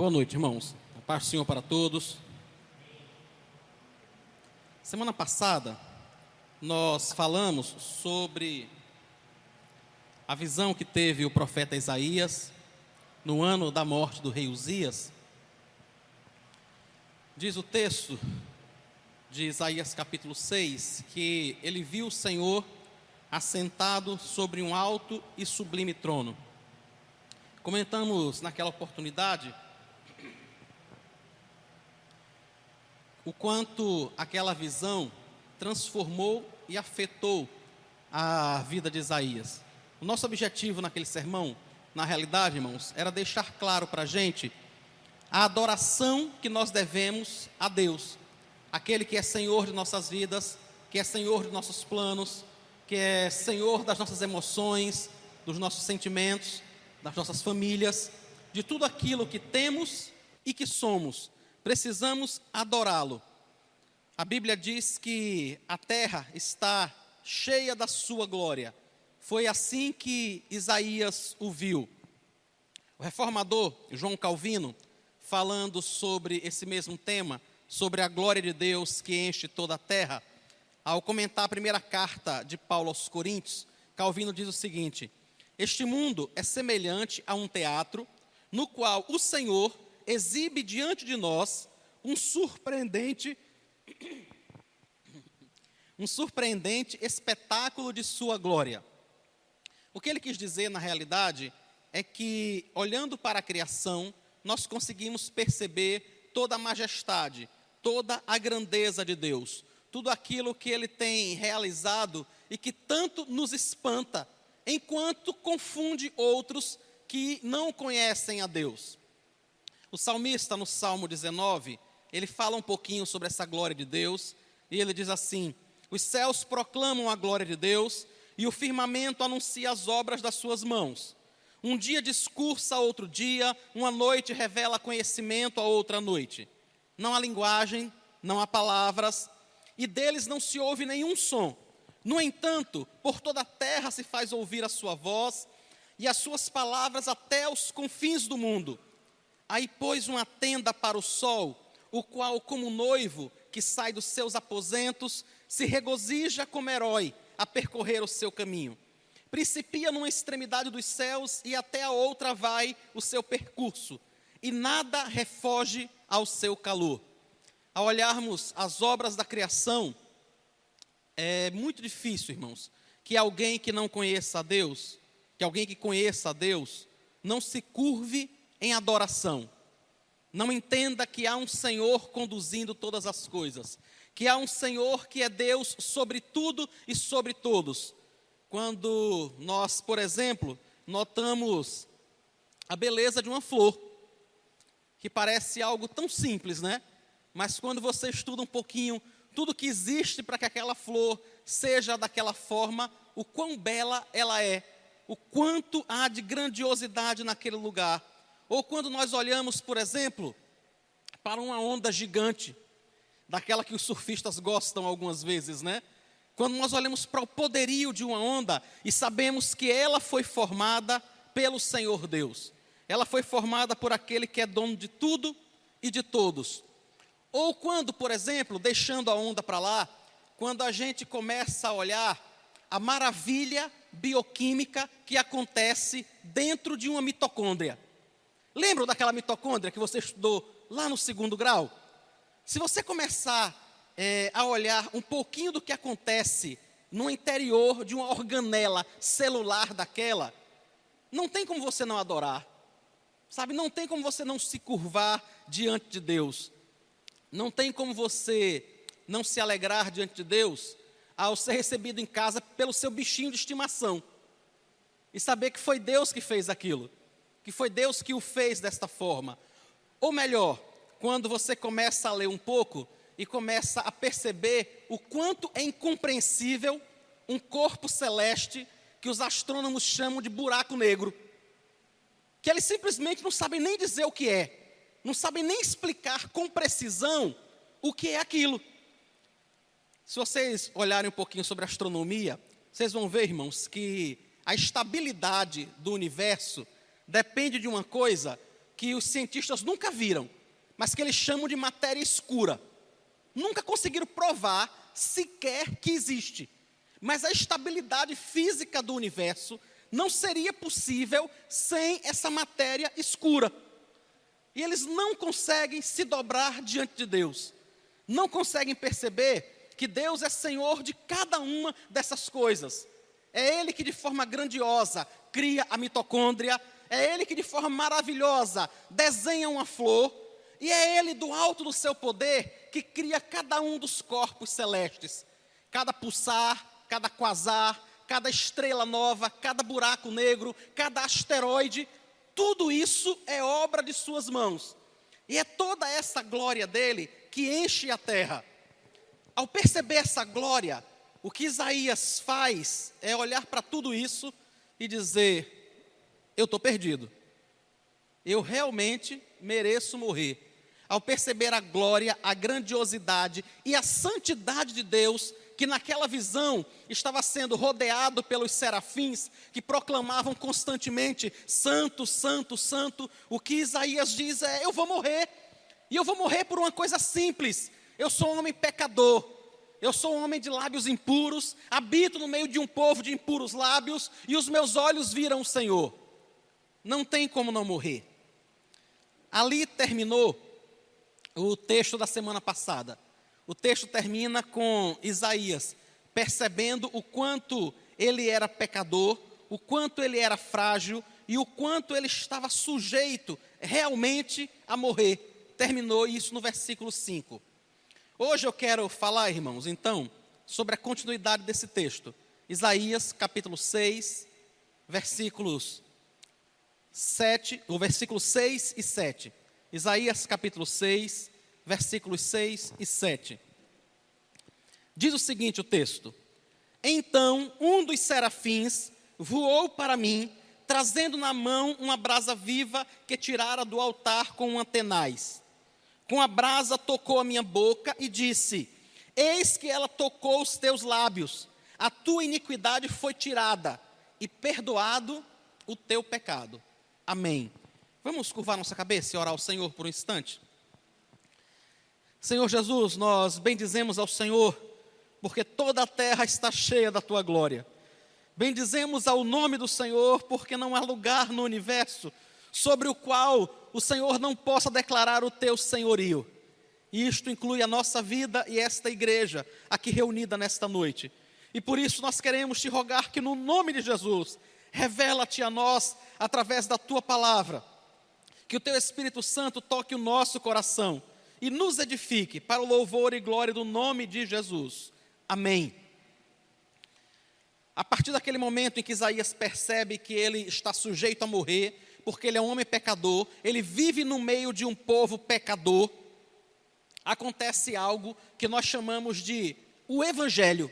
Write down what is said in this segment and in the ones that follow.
Boa noite, irmãos. A paz do Senhor para todos. Semana passada, nós falamos sobre a visão que teve o profeta Isaías no ano da morte do rei Uzias. Diz o texto de Isaías capítulo 6, que ele viu o Senhor assentado sobre um alto e sublime trono. Comentamos naquela oportunidade o quanto aquela visão transformou e afetou a vida de Isaías. O nosso objetivo naquele sermão, na realidade, irmãos, era deixar claro para a gente a adoração que nós devemos a Deus, aquele que é Senhor de nossas vidas, que é Senhor de nossos planos, que é Senhor das nossas emoções, dos nossos sentimentos, das nossas famílias, de tudo aquilo que temos e que somos. Precisamos adorá-lo. A Bíblia diz que a terra está cheia da sua glória. Foi assim que Isaías o viu. O reformador João Calvino, falando sobre esse mesmo tema, sobre a glória de Deus que enche toda a terra, ao comentar a primeira carta de Paulo aos Coríntios, Calvino diz o seguinte: este mundo é semelhante a um teatro, no qual o Senhor exibe diante de nós um surpreendente espetáculo de sua glória. O que ele quis dizer, na realidade, é que, olhando para a criação, nós conseguimos perceber toda a majestade, toda a grandeza de Deus, tudo aquilo que Ele tem realizado e que tanto nos espanta, enquanto confunde outros que não conhecem a Deus. O salmista, no Salmo 19, ele fala um pouquinho sobre essa glória de Deus, e ele diz assim: os céus proclamam a glória de Deus, e o firmamento anuncia as obras das suas mãos. Um dia discursa a outro dia, uma noite revela conhecimento a outra noite. Não há linguagem, não há palavras, e deles não se ouve nenhum som. No entanto, por toda a terra se faz ouvir a sua voz, e as suas palavras até os confins do mundo. Aí pôs uma tenda para o sol, o qual, como noivo que sai dos seus aposentos, se regozija como herói a percorrer o seu caminho. Principia numa extremidade dos céus e até a outra vai o seu percurso, e nada refoge ao seu calor. Ao olharmos as obras da criação, é muito difícil, irmãos, que alguém que não conheça a Deus, que alguém que conheça a Deus, não se curve em adoração. Não entenda que há um Senhor conduzindo todas as coisas, que há um Senhor que é Deus sobre tudo e sobre todos. Quando nós, por exemplo, notamos a beleza de uma flor, que parece algo tão simples, né? Mas quando você estuda um pouquinho tudo que existe para que aquela flor seja daquela forma, o quão bela ela é, o quanto há de grandiosidade naquele lugar. Ou quando nós olhamos, por exemplo, para uma onda gigante, daquela que os surfistas gostam algumas vezes, né? Quando nós olhamos para o poderio de uma onda e sabemos que ela foi formada pelo Senhor Deus. Ela foi formada por aquele que é dono de tudo e de todos. Ou quando, por exemplo, deixando a onda para lá, quando a gente começa a olhar a maravilha bioquímica que acontece dentro de uma mitocôndria. Lembram daquela mitocôndria que você estudou lá no 2º grau? Se você começar a olhar um pouquinho do que acontece no interior de uma organela celular daquela, não tem como você não adorar, sabe? Não tem como você não se curvar diante de Deus. Não tem como você não se alegrar diante de Deus ao ser recebido em casa pelo seu bichinho de estimação e saber que foi Deus que fez aquilo, que foi Deus que o fez desta forma. Ou melhor, quando você começa a ler um pouco e começa a perceber o quanto é incompreensível um corpo celeste que os astrônomos chamam de buraco negro, que eles simplesmente não sabem nem dizer o que é, não sabem nem explicar com precisão o que é aquilo. Se vocês olharem um pouquinho sobre astronomia, vocês vão ver, irmãos, que a estabilidade do universo depende de uma coisa que os cientistas nunca viram, mas que eles chamam de matéria escura. Nunca conseguiram provar sequer que existe. Mas a estabilidade física do universo não seria possível sem essa matéria escura. E eles não conseguem se dobrar diante de Deus. Não conseguem perceber que Deus é Senhor de cada uma dessas coisas. É Ele que de forma grandiosa cria a mitocôndria. É Ele que de forma maravilhosa desenha uma flor. E é Ele do alto do seu poder que cria cada um dos corpos celestes. Cada pulsar, cada quasar, cada estrela nova, cada buraco negro, cada asteroide. Tudo isso é obra de suas mãos. E é toda essa glória dele que enche a terra. Ao perceber essa glória, o que Isaías faz é olhar para tudo isso e dizer: eu estou perdido. Eu realmente mereço morrer. Ao perceber a glória, a grandiosidade e a santidade de Deus, que naquela visão estava sendo rodeado pelos serafins, que proclamavam constantemente: santo, santo, santo. O que Isaías diz é: eu vou morrer. E eu vou morrer por uma coisa simples. Eu sou um homem pecador. Eu sou um homem de lábios impuros. Habito no meio de um povo de impuros lábios. E os meus olhos viram o Senhor. Não tem como não morrer. Ali terminou o texto da semana passada. O texto termina com Isaías percebendo o quanto ele era pecador, o quanto ele era frágil e o quanto ele estava sujeito realmente a morrer. Terminou isso no versículo 5. Hoje eu quero falar, irmãos, então, sobre a continuidade desse texto. Isaías capítulo 6, versículos 7, o versículo 6 e 7. Isaías capítulo 6, versículos 6 e 7. Diz o seguinte o texto: então um dos serafins voou para mim, trazendo na mão uma brasa viva que tirara do altar com um tenaz. Com a brasa tocou a minha boca e disse: eis que ela tocou os teus lábios, a tua iniquidade foi tirada e perdoado o teu pecado. Amém. Vamos curvar nossa cabeça e orar ao Senhor por um instante? Senhor Jesus, nós bendizemos ao Senhor, porque toda a terra está cheia da tua glória. Bendizemos ao nome do Senhor, porque não há lugar no universo sobre o qual o Senhor não possa declarar o teu senhorio. E isto inclui a nossa vida e esta igreja aqui reunida nesta noite. E por isso nós queremos te rogar que no nome de Jesus, revela-te a nós através da tua palavra. Que o teu Espírito Santo toque o nosso coração e nos edifique para o louvor e glória do nome de Jesus. Amém. A partir daquele momento em que Isaías percebe que ele está sujeito a morrer, porque ele é um homem pecador, ele vive no meio de um povo pecador, acontece algo que nós chamamos de o Evangelho,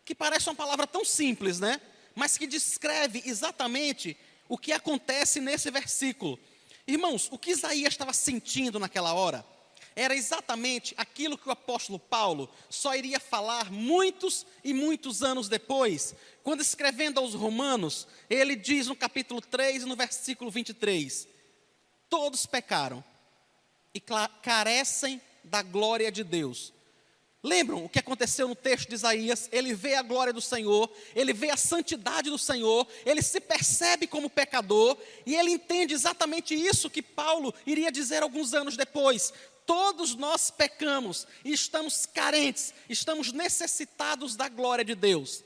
que parece uma palavra tão simples, né? Mas que descreve exatamente o que acontece nesse versículo. Irmãos, o que Isaías estava sentindo naquela hora era exatamente aquilo que o apóstolo Paulo só iria falar muitos e muitos anos depois, quando escrevendo aos Romanos, ele diz no capítulo 3 e no versículo 23, todos pecaram e carecem da glória de Deus. Lembram o que aconteceu no texto de Isaías? Ele vê a glória do Senhor, ele vê a santidade do Senhor, ele se percebe como pecador e ele entende exatamente isso que Paulo iria dizer alguns anos depois. Todos nós pecamos e estamos carentes, estamos necessitados da glória de Deus.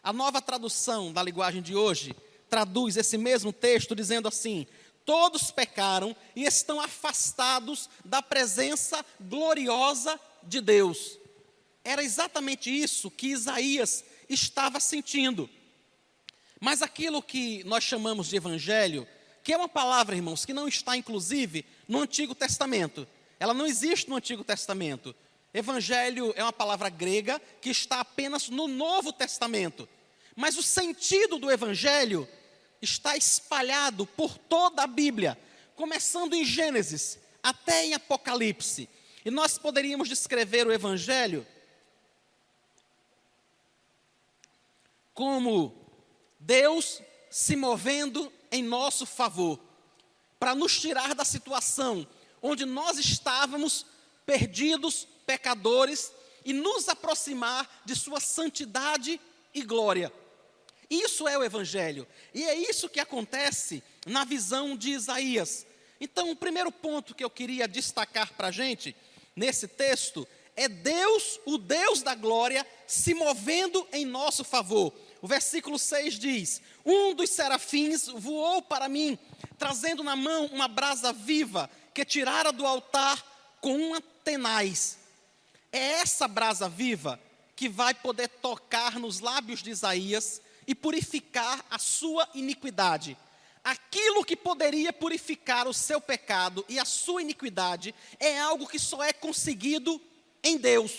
A nova tradução da linguagem de hoje traduz esse mesmo texto dizendo assim: todos pecaram e estão afastados da presença gloriosa de Deus. Era exatamente isso que Isaías estava sentindo. Mas aquilo que nós chamamos de evangelho, que é uma palavra, irmãos, que não está inclusive no Antigo Testamento. Ela não existe no Antigo Testamento. Evangelho é uma palavra grega que está apenas no Novo Testamento. Mas o sentido do evangelho está espalhado por toda a Bíblia, começando em Gênesis até em Apocalipse. E nós poderíamos descrever o evangelho como Deus se movendo em nosso favor. para nos tirar da situação onde nós estávamos perdidos, pecadores, e nos aproximar de sua santidade e glória. Isso é o Evangelho, e é isso que acontece na visão de Isaías. Então, o primeiro ponto que eu queria destacar para a gente, nesse texto, é Deus, o Deus da glória, se movendo em nosso favor. O versículo 6 diz: um dos serafins voou para mim, trazendo na mão uma brasa viva, que tirara do altar com uma tenaz. É essa brasa viva que vai poder tocar nos lábios de Isaías e purificar a sua iniquidade. Aquilo que poderia purificar o seu pecado e a sua iniquidade é algo que só é conseguido em Deus,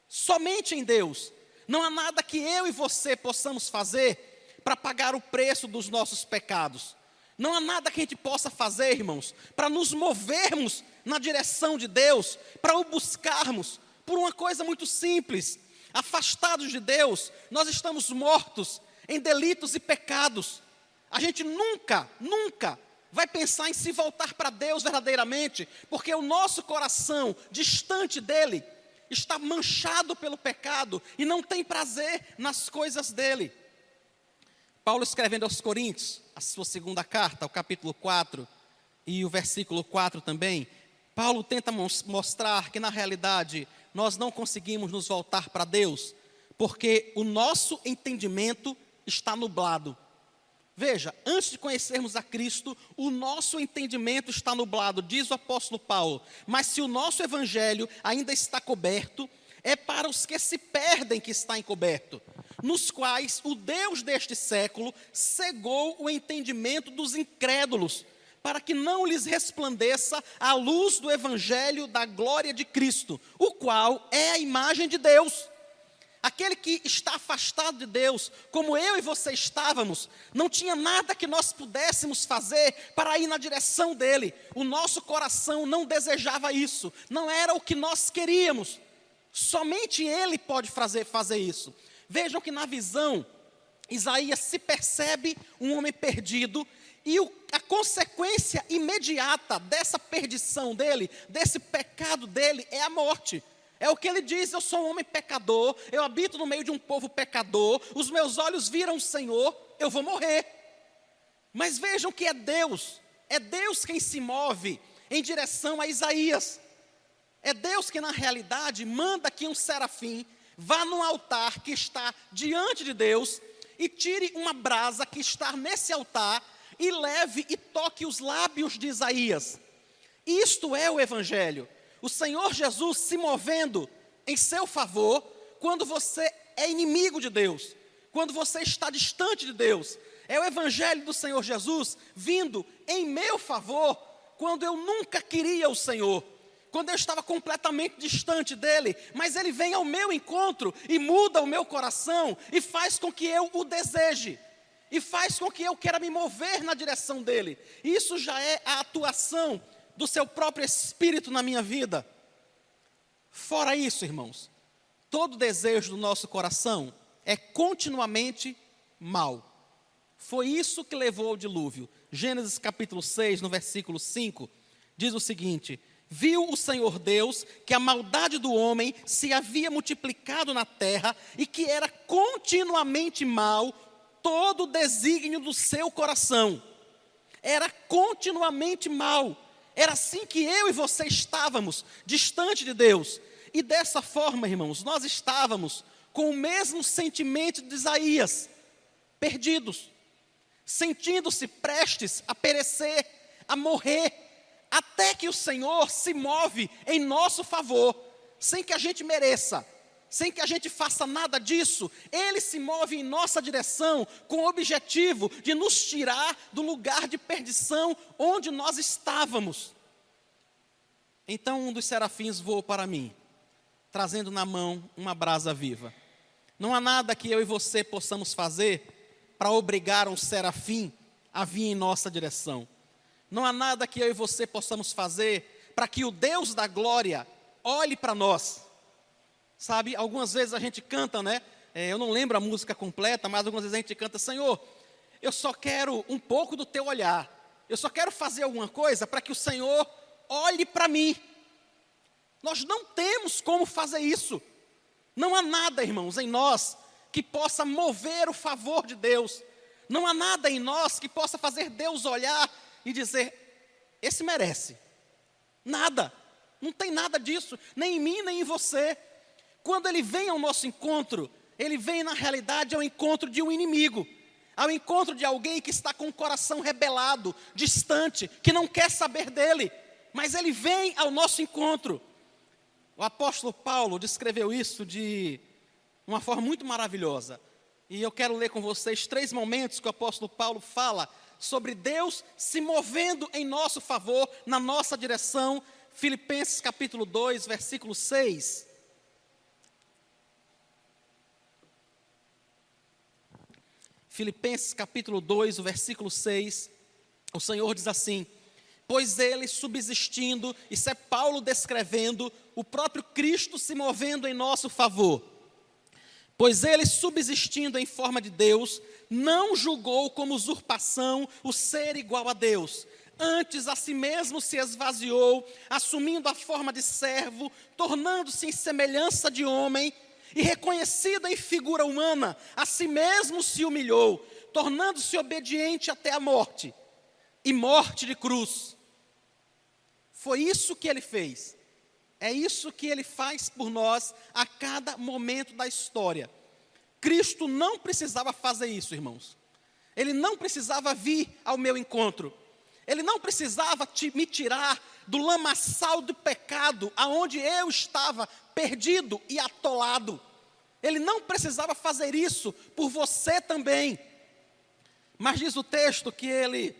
somente em Deus. Não há nada que eu e você possamos fazer para pagar o preço dos nossos pecados. Não há nada que a gente possa fazer, irmãos, para nos movermos na direção de Deus, para o buscarmos, por uma coisa muito simples. Afastados de Deus, nós estamos mortos em delitos e pecados. A gente nunca vai pensar em se voltar para Deus verdadeiramente, porque o nosso coração, distante dEle, está manchado pelo pecado e não tem prazer nas coisas dEle. Paulo, escrevendo aos Coríntios, a sua segunda carta, o capítulo 4 e o versículo 4 também, Paulo tenta mostrar que na realidade nós não conseguimos nos voltar para Deus, porque o nosso entendimento está nublado. Veja, antes de conhecermos a Cristo, o nosso entendimento está nublado, diz o apóstolo Paulo. Mas se o nosso evangelho ainda está coberto, é para os que se perdem que está encoberto, nos quais o Deus deste século cegou o entendimento dos incrédulos, para que não lhes resplandeça a luz do evangelho da glória de Cristo, o qual é a imagem de Deus. Aquele que está afastado de Deus, como eu e você estávamos, não tinha nada que nós pudéssemos fazer para ir na direção dele. O nosso coração não desejava isso, não era o que nós queríamos. Somente ele pode fazer isso. Vejam que na visão, Isaías se percebe um homem perdido, e a consequência imediata dessa perdição dele, desse pecado dele, é a morte. É o que ele diz: eu sou um homem pecador, eu habito no meio de um povo pecador, os meus olhos viram o Senhor, eu vou morrer. Mas vejam que é Deus quem se move em direção a Isaías. É Deus que na realidade manda que um serafim vá no altar que está diante de Deus e tire uma brasa que está nesse altar e leve e toque os lábios de Isaías. Isto é o Evangelho. O Senhor Jesus se movendo em seu favor quando você é inimigo de Deus, quando você está distante de Deus. É o Evangelho do Senhor Jesus vindo em meu favor quando eu nunca queria o Senhor, quando eu estava completamente distante dEle, mas Ele vem ao meu encontro e muda o meu coração e faz com que eu o deseje, e faz com que eu queira me mover na direção dEle. Isso já é a atuação do seu próprio Espírito na minha vida. Fora isso, irmãos, todo desejo do nosso coração é continuamente mal. Foi isso que levou ao dilúvio. Gênesis capítulo 6, no versículo 5, diz o seguinte: viu o Senhor Deus que a maldade do homem se havia multiplicado na terra e que era continuamente mal todo o desígnio do seu coração. Era continuamente mal. Era assim que eu e você estávamos, distante de Deus. E dessa forma, irmãos, nós estávamos com o mesmo sentimento de Isaías, perdidos, sentindo-se prestes a perecer, a morrer, até que o Senhor se move em nosso favor, sem que a gente mereça, sem que a gente faça nada disso. Ele se move em nossa direção com o objetivo de nos tirar do lugar de perdição onde nós estávamos. Então um dos serafins voou para mim, trazendo na mão uma brasa viva. Não há nada que eu e você possamos fazer para obrigar um serafim a vir em nossa direção. Não há nada que eu e você possamos fazer para que o Deus da glória olhe para nós. Sabe, algumas vezes a gente canta, né? Eu não lembro a música completa, mas algumas vezes a gente canta: Senhor, eu só quero um pouco do teu olhar. Eu só quero fazer alguma coisa para que o Senhor olhe para mim. Nós não temos como fazer isso. Não há nada, irmãos, em nós que possa mover o favor de Deus. Não há nada em nós que possa fazer Deus olhar e dizer, esse merece. Nada. Não tem nada disso, nem em mim, nem em você. Quando Ele vem ao nosso encontro, Ele vem na realidade ao encontro de um inimigo. Ao encontro de alguém que está com o coração rebelado, distante, que não quer saber dEle. Mas Ele vem ao nosso encontro. O apóstolo Paulo descreveu isso de uma forma muito maravilhosa. E eu quero ler com vocês 3 momentos que o apóstolo Paulo fala sobre Deus se movendo em nosso favor, na nossa direção. Filipenses capítulo 2, versículo 6. Filipenses capítulo 2, o versículo 6. O Senhor diz assim: pois ele subsistindo, isso é Paulo descrevendo o próprio Cristo se movendo em nosso favor. Pois ele, subsistindo em forma de Deus, não julgou como usurpação o ser igual a Deus. Antes a si mesmo se esvaziou, assumindo a forma de servo, tornando-se em semelhança de homem, e reconhecido em figura humana, a si mesmo se humilhou, tornando-se obediente até a morte, e morte de cruz. Foi isso que ele fez. É isso que Ele faz por nós a cada momento da história. Cristo não precisava fazer isso, irmãos. Ele não precisava vir ao meu encontro. Ele não precisava me tirar do lamaçal do pecado, aonde eu estava perdido e atolado. Ele não precisava fazer isso por você também. Mas diz o texto que Ele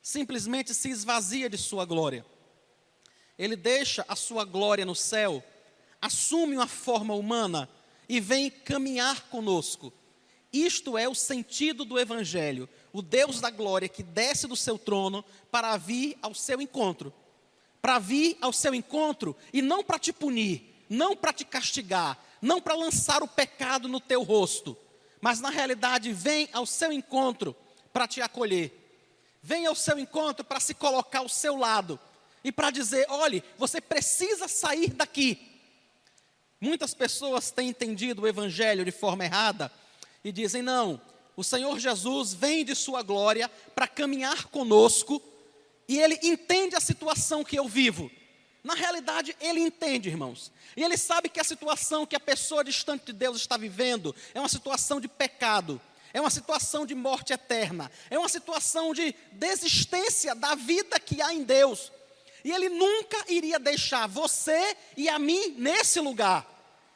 simplesmente se esvazia de sua glória. Ele deixa a sua glória no céu, assume uma forma humana e vem caminhar conosco. Isto é o sentido do Evangelho, o Deus da glória que desce do seu trono para vir ao seu encontro. Para vir ao seu encontro e não para te punir, não para te castigar, não para lançar o pecado no teu rosto, mas na realidade vem ao seu encontro para te acolher. Vem ao seu encontro para se colocar ao seu lado. E para dizer, olhe, você precisa sair daqui. Muitas pessoas têm entendido o Evangelho de forma errada e dizem, não, o Senhor Jesus vem de sua glória para caminhar conosco e Ele entende a situação que eu vivo. Na realidade, Ele entende, irmãos. E Ele sabe que a situação que a pessoa distante de Deus está vivendo é uma situação de pecado, é uma situação de morte eterna, é uma situação de desistência da vida que há em Deus. E Ele nunca iria deixar você e a mim nesse lugar.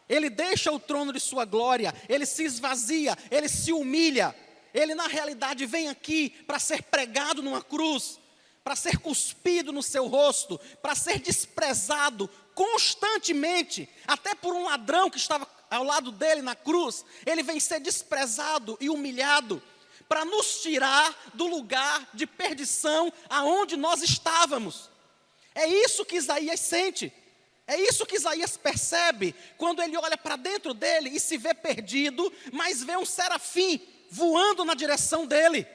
Ele deixa o trono de sua glória, Ele se esvazia, Ele se humilha. Ele na realidade vem aqui para ser pregado numa cruz, para ser cuspido no seu rosto, para ser desprezado constantemente, até por um ladrão que estava ao lado dele na cruz. Ele vem ser desprezado e humilhado, para nos tirar do lugar de perdição aonde nós estávamos. É isso que Isaías sente, é isso que Isaías percebe, quando ele olha para dentro dele e se vê perdido, mas vê um serafim voando na direção dele.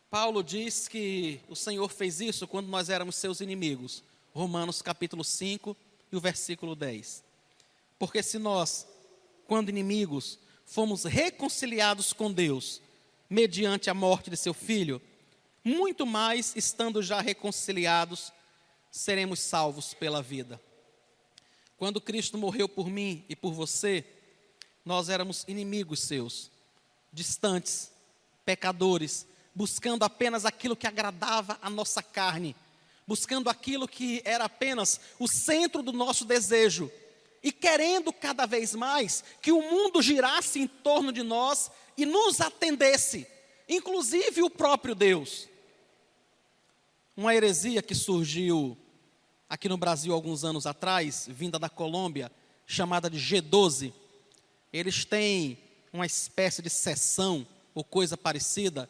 Paulo diz que o Senhor fez isso quando nós éramos seus inimigos, Romanos capítulo 5 e o versículo 10. Porque se nós, quando inimigos, fomos reconciliados com Deus, mediante a morte de seu Filho, muito mais, estando já reconciliados, seremos salvos pela vida. Quando Cristo morreu por mim e por você, nós éramos inimigos seus, distantes, pecadores, buscando apenas aquilo que agradava a nossa carne, buscando aquilo que era apenas o centro do nosso desejo, e querendo cada vez mais que o mundo girasse em torno de nós e nos atendesse, inclusive o próprio Deus. Uma heresia que surgiu aqui no Brasil alguns anos atrás, vinda da Colômbia, chamada de G12. Eles têm uma espécie de sessão ou coisa parecida,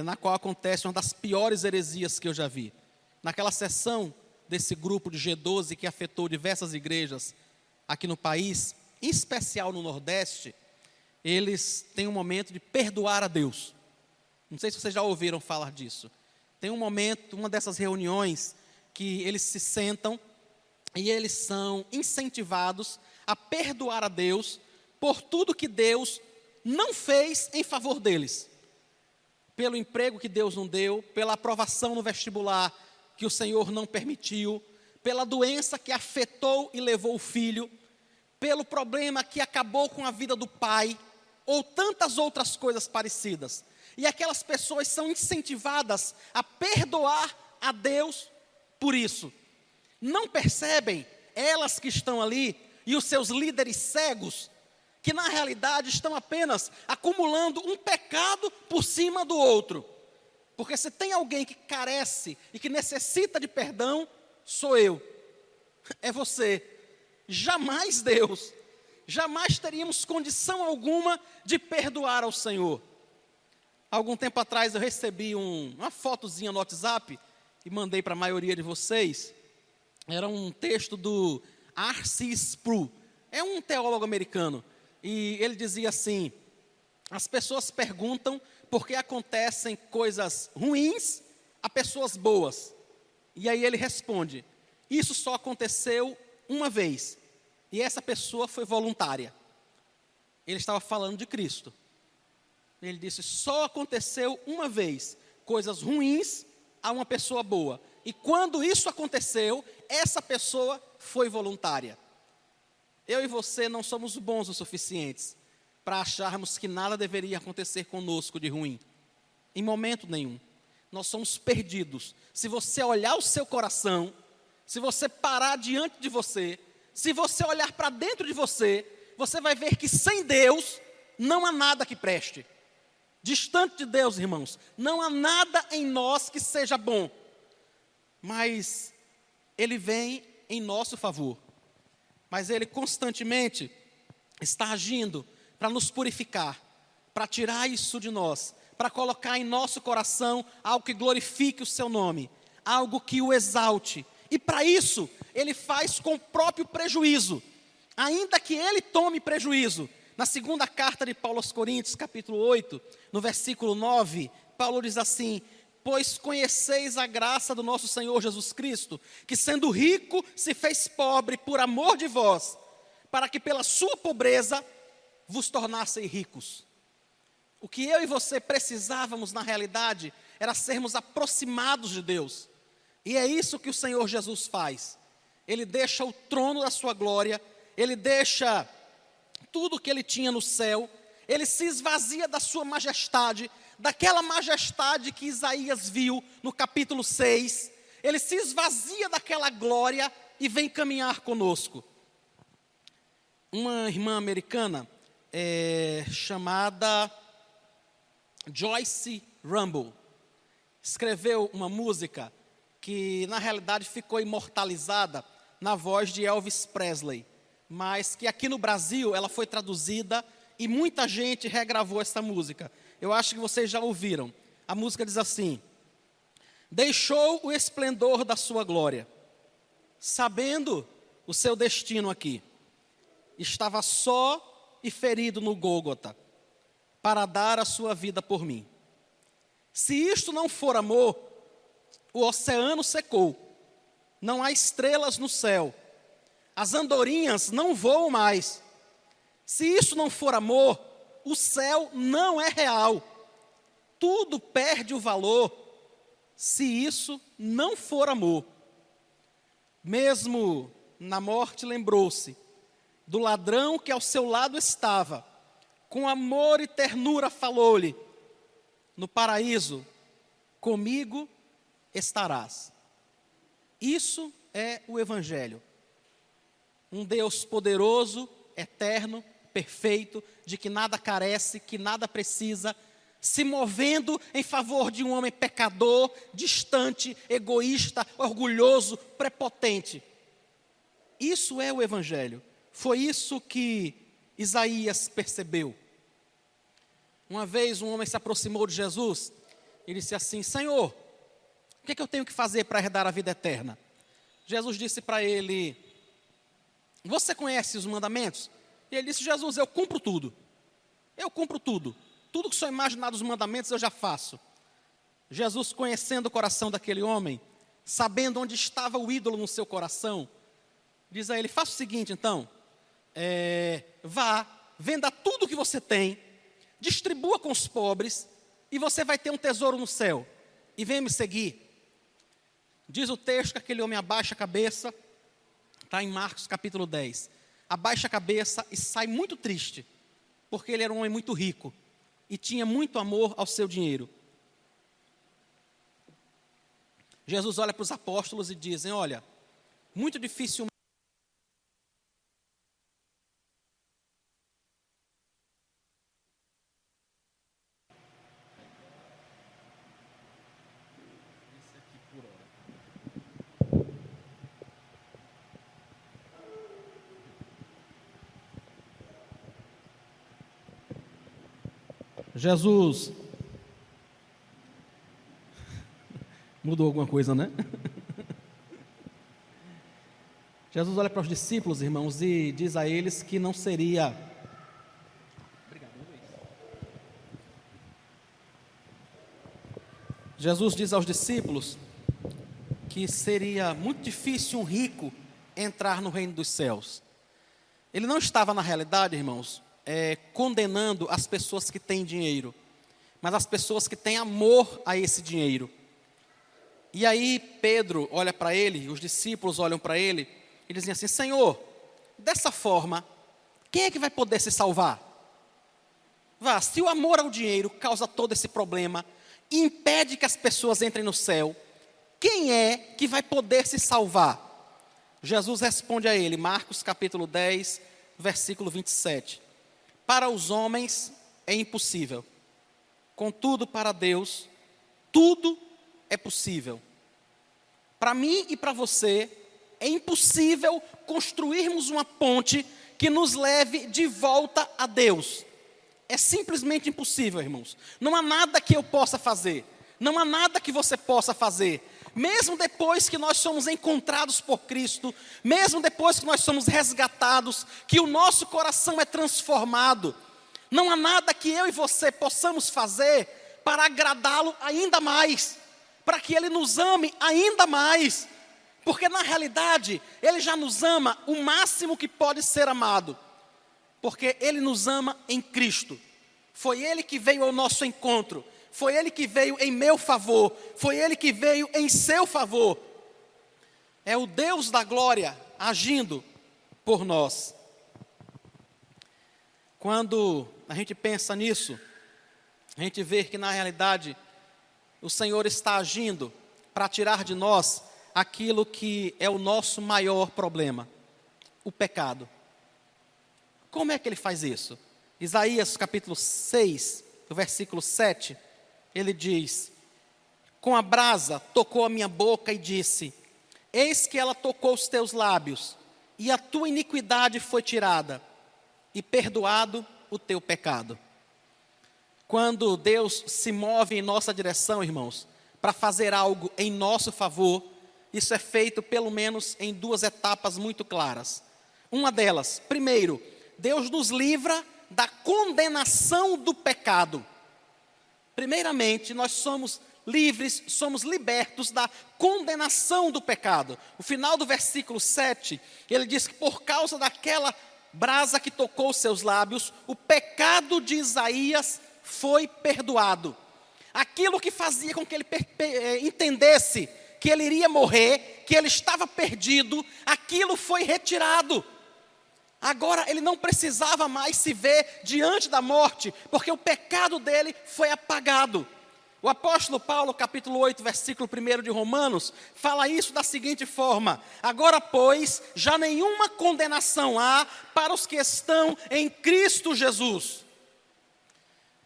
na qual acontece uma das piores heresias que eu já vi. Naquela sessão desse grupo de G12 que afetou diversas igrejas aqui no país, em especial no Nordeste, eles têm um momento de perdoar a Deus. Não sei se vocês já ouviram falar disso. Tem um momento, uma dessas reuniões, que eles se sentam e eles são incentivados a perdoar a Deus por tudo que Deus não fez em favor deles. Pelo emprego que Deus não deu, pela aprovação no vestibular que o Senhor não permitiu, pela doença que afetou e levou o filho, pelo problema que acabou com a vida do pai, ou tantas outras coisas parecidas. E aquelas pessoas são incentivadas a perdoar a Deus por isso. Não percebem, elas que estão ali, e os seus líderes cegos, que na realidade estão apenas acumulando um pecado por cima do outro. Porque se tem alguém que carece e que necessita de perdão, sou eu, é você. Jamais Deus, jamais teríamos condição alguma de perdoar ao Senhor. Algum tempo atrás eu recebi uma fotozinha no WhatsApp e mandei para a maioria de vocês. Era um texto do R.C. Sproul, é um teólogo americano, e ele dizia assim: as pessoas perguntam por que acontecem coisas ruins a pessoas boas. E aí ele responde: isso só aconteceu uma vez, e essa pessoa foi voluntária. Ele estava falando de Cristo. Ele disse: só aconteceu uma vez coisas ruins a uma pessoa boa. E quando isso aconteceu, essa pessoa foi voluntária. Eu e você não somos bons o suficientes para acharmos que nada deveria acontecer conosco de ruim. Em momento nenhum. Nós somos perdidos. Se você olhar o seu coração, se você parar diante de você, se você olhar para dentro de você, você vai ver que sem Deus não há nada que preste. Distante de Deus, irmãos, não há nada em nós que seja bom, mas Ele vem em nosso favor, mas Ele constantemente está agindo para nos purificar, para tirar isso de nós, para colocar em nosso coração algo que glorifique o Seu nome, algo que o exalte, e para isso Ele faz com o próprio prejuízo, ainda que Ele tome prejuízo. Na segunda carta de Paulo aos Coríntios, capítulo 8, no versículo 9, Paulo diz assim: pois conheceis a graça do nosso Senhor Jesus Cristo, que sendo rico se fez pobre por amor de vós, para que pela sua pobreza vos tornasseis ricos. O que eu e você precisávamos na realidade era sermos aproximados de Deus. E é isso que o Senhor Jesus faz. Ele deixa o trono da sua glória, Ele deixa tudo que Ele tinha no céu, Ele se esvazia da sua majestade, daquela majestade que Isaías viu no capítulo 6, Ele se esvazia daquela glória e vem caminhar conosco. Uma irmã americana chamada Joyce Rumble escreveu uma música que na realidade ficou imortalizada na voz de Elvis Presley, mas que aqui no Brasil ela foi traduzida e muita gente regravou essa música. Eu acho que vocês já ouviram. A música diz assim: deixou o esplendor da sua glória, sabendo o seu destino aqui, estava só e ferido no Gólgota, para dar a sua vida por mim. Se isto não for amor, o oceano secou, não há estrelas no céu, as andorinhas não voam mais. Se isso não for amor, o céu não é real. Tudo perde o valor se isso não for amor. Mesmo na morte lembrou-se do ladrão que ao seu lado estava, com amor e ternura falou-lhe: no paraíso comigo estarás. Isso é o Evangelho. Um Deus poderoso, eterno, perfeito, de que nada carece, que nada precisa, se movendo em favor de um homem pecador, distante, egoísta, orgulhoso, prepotente. Isso é o Evangelho. Foi isso que Isaías percebeu. Uma vez um homem se aproximou de Jesus e disse assim: Senhor, o que é que eu tenho que fazer para herdar a vida eterna? Jesus disse para ele: você conhece os mandamentos? E ele disse: Jesus, eu cumpro tudo. Eu cumpro tudo. Tudo que o Senhor imaginar dos mandamentos eu já faço. Jesus, conhecendo o coração daquele homem, sabendo onde estava o ídolo no seu coração, diz a ele: faça o seguinte então, vá, venda tudo o que você tem, distribua com os pobres, e você vai ter um tesouro no céu, e venha me seguir. Diz o texto que aquele homem abaixa a cabeça, está em Marcos capítulo 10, abaixa a cabeça e sai muito triste, porque ele era um homem muito rico, e tinha muito amor ao seu dinheiro. Jesus olha para os apóstolos e dizem: olha, muito difícil. Jesus mudou alguma coisa, né? Jesus olha para os discípulos, irmãos, e diz a eles que não seria... Jesus diz aos discípulos que seria muito difícil um rico entrar no reino dos céus. Ele não estava, na realidade, irmãos, condenando as pessoas que têm dinheiro, mas as pessoas que têm amor a esse dinheiro. E aí Pedro olha para ele, os discípulos olham para ele e dizem assim: Senhor, dessa forma, quem é que vai poder se salvar? Vá, se o amor ao dinheiro causa todo esse problema e impede que as pessoas entrem no céu, quem é que vai poder se salvar? Jesus responde a ele, Marcos capítulo 10, versículo 27. Para os homens é impossível, contudo para Deus tudo é possível. Para mim e para você é impossível construirmos uma ponte que nos leve de volta a Deus. É simplesmente impossível, irmãos. Não há nada que eu possa fazer, não há nada que você possa fazer. Mesmo depois que nós somos encontrados por Cristo, mesmo depois que nós somos resgatados, que o nosso coração é transformado, não há nada que eu e você possamos fazer para agradá-lo ainda mais, para que Ele nos ame ainda mais, porque na realidade Ele já nos ama o máximo que pode ser amado, porque Ele nos ama em Cristo. Foi Ele que veio ao nosso encontro, foi Ele que veio em meu favor, foi Ele que veio em seu favor. É o Deus da glória agindo por nós. Quando a gente pensa nisso, a gente vê que na realidade o Senhor está agindo para tirar de nós aquilo que é o nosso maior problema, o pecado. Como é que Ele faz isso? Isaías capítulo 6, versículo 7, ele diz: com a brasa tocou a minha boca e disse: eis que ela tocou os teus lábios, e a tua iniquidade foi tirada, e perdoado o teu pecado. Quando Deus se move em nossa direção, irmãos, para fazer algo em nosso favor, isso é feito pelo menos em duas etapas muito claras. Uma delas, primeiro, Deus nos livra da condenação do pecado. Primeiramente, nós somos livres, somos libertos da condenação do pecado. O final do versículo 7, ele diz que por causa daquela brasa que tocou os seus lábios, o pecado de Isaías foi perdoado. Aquilo que fazia com que ele entendesse que ele iria morrer, que ele estava perdido, aquilo foi retirado. Agora ele não precisava mais se ver diante da morte, porque o pecado dele foi apagado. O apóstolo Paulo, capítulo 8, versículo 1 de Romanos, fala isso da seguinte forma: agora, pois, já nenhuma condenação há para os que estão em Cristo Jesus.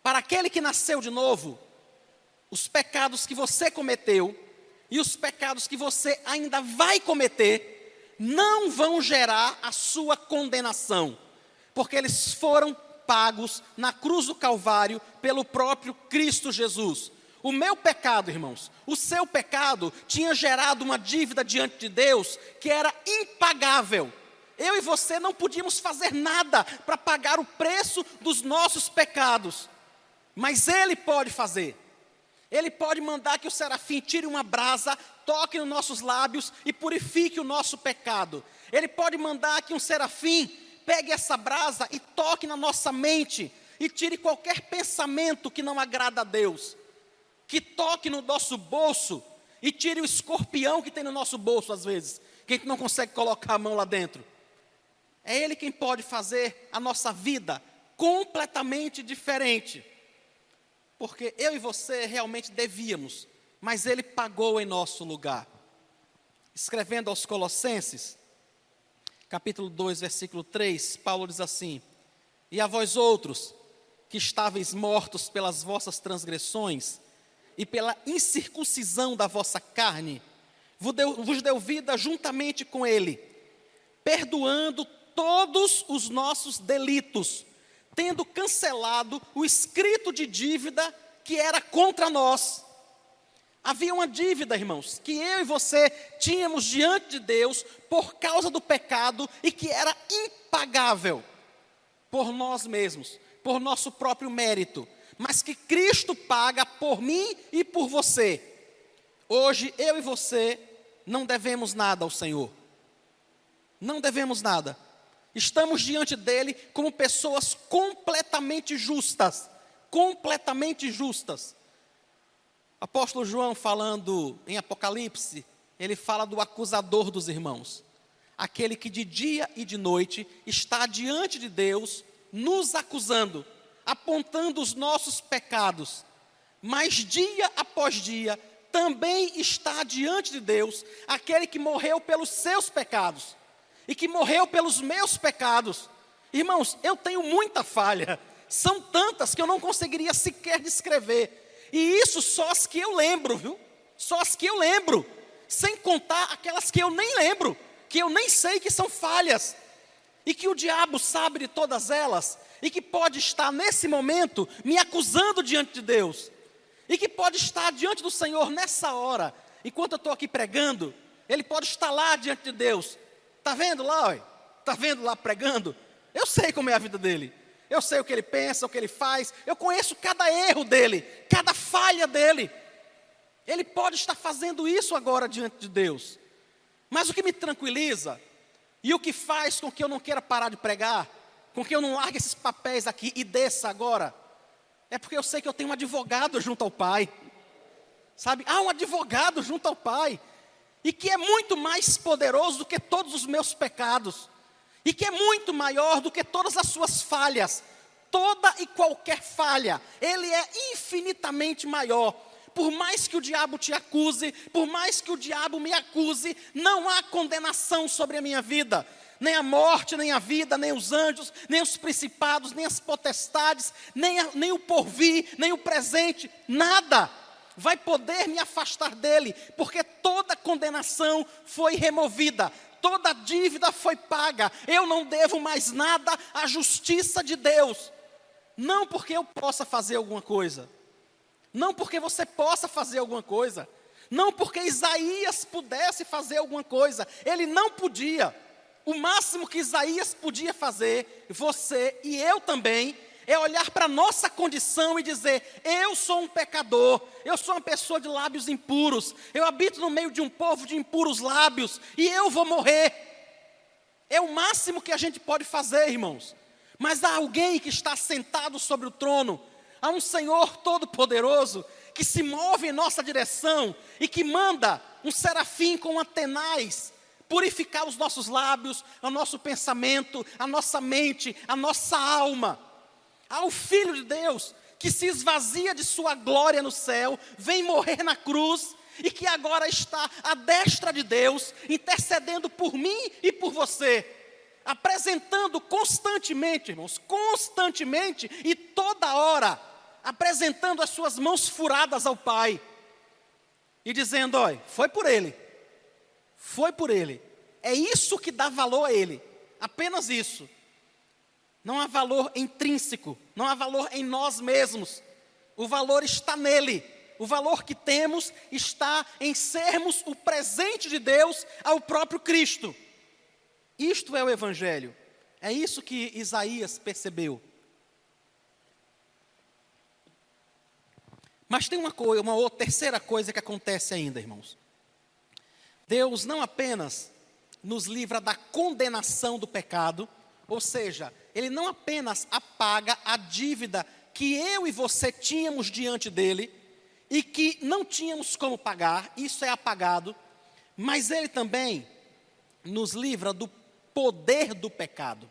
Para aquele que nasceu de novo, os pecados que você cometeu e os pecados que você ainda vai cometer não vão gerar a sua condenação, porque eles foram pagos na cruz do Calvário pelo próprio Cristo Jesus. O meu pecado, irmãos, o seu pecado tinha gerado uma dívida diante de Deus que era impagável. Eu e você não podíamos fazer nada para pagar o preço dos nossos pecados. Mas Ele pode fazer. Ele pode mandar que o serafim tire uma brasa, toque nos nossos lábios e purifique o nosso pecado. Ele pode mandar que um serafim pegue essa brasa e toque na nossa mente e tire qualquer pensamento que não agrada a Deus. Que toque no nosso bolso e tire o escorpião que tem no nosso bolso às vezes, que a gente não consegue colocar a mão lá dentro. É Ele quem pode fazer a nossa vida completamente diferente. Porque eu e você realmente devíamos, mas Ele pagou em nosso lugar. Escrevendo aos Colossenses, capítulo 2, versículo 3, Paulo diz assim: e a vós outros, que estáveis mortos pelas vossas transgressões e pela incircuncisão da vossa carne, vos deu vida juntamente com Ele, perdoando todos os nossos delitos, tendo cancelado o escrito de dívida que era contra nós. Havia uma dívida, irmãos, que eu e você tínhamos diante de Deus por causa do pecado e que era impagável por nós mesmos, por nosso próprio mérito, mas que Cristo paga por mim e por você. Hoje, eu e você não devemos nada ao Senhor. Não devemos nada. Estamos diante dele como pessoas completamente justas. Completamente justas. Apóstolo João, falando em Apocalipse, ele fala do acusador dos irmãos. Aquele que de dia e de noite está diante de Deus, nos acusando, apontando os nossos pecados. Mas dia após dia, também está diante de Deus, aquele que morreu pelos seus pecados. E que morreu pelos meus pecados. Irmãos, eu tenho muita falha. São tantas que eu não conseguiria sequer descrever. E isso só as que eu lembro, viu? Só as que eu lembro. Sem contar aquelas que eu nem lembro. Que eu nem sei que são falhas. E que o diabo sabe de todas elas. E que pode estar nesse momento me acusando diante de Deus. E que pode estar diante do Senhor nessa hora. Enquanto eu estou aqui pregando, ele pode estar lá diante de Deus. Está vendo lá, está vendo lá pregando? Eu sei como é a vida dele. Eu sei o que ele pensa, o que ele faz. Eu conheço cada erro dele, cada falha dele. Ele pode estar fazendo isso agora diante de Deus. Mas o que me tranquiliza, e o que faz com que eu não queira parar de pregar, com que eu não largue esses papéis aqui e desça agora, é porque eu sei que eu tenho um advogado junto ao Pai. Sabe? Há um advogado junto ao Pai. E que é muito mais poderoso do que todos os meus pecados. E que é muito maior do que todas as suas falhas. Toda e qualquer falha. Ele é infinitamente maior. Por mais que o diabo te acuse, por mais que o diabo me acuse, não há condenação sobre a minha vida. Nem a morte, nem a vida, nem os anjos, nem os principados, nem as potestades, nem o porvir, nem o presente, nada vai poder me afastar dele, porque toda condenação foi removida, toda dívida foi paga, eu não devo mais nada à justiça de Deus, não porque eu possa fazer alguma coisa, não porque você possa fazer alguma coisa, não porque Isaías pudesse fazer alguma coisa, ele não podia. O máximo que Isaías podia fazer, você e eu também, é olhar para a nossa condição e dizer: eu sou um pecador, eu sou uma pessoa de lábios impuros, eu habito no meio de um povo de impuros lábios, e eu vou morrer. É o máximo que a gente pode fazer, irmãos. Mas há alguém que está sentado sobre o trono, há um Senhor todo-poderoso, que se move em nossa direção, e que manda um serafim com antenais, purificar os nossos lábios, o nosso pensamento, a nossa mente, a nossa alma. Há o Filho de Deus, que se esvazia de sua glória no céu, vem morrer na cruz, e que agora está à destra de Deus, intercedendo por mim e por você, apresentando constantemente, irmãos, constantemente e toda hora, apresentando as suas mãos furadas ao Pai, e dizendo: olha, foi por Ele, é isso que dá valor a Ele, apenas isso. Não há valor intrínseco, não há valor em nós mesmos. O valor está nele. O valor que temos está em sermos o presente de Deus ao próprio Cristo. Isto é o Evangelho. É isso que Isaías percebeu. Mas tem uma outra terceira coisa que acontece ainda, irmãos. Deus não apenas nos livra da condenação do pecado, ou seja, Ele não apenas apaga a dívida que eu e você tínhamos diante dEle, e que não tínhamos como pagar, isso é apagado, mas Ele também nos livra do poder do pecado.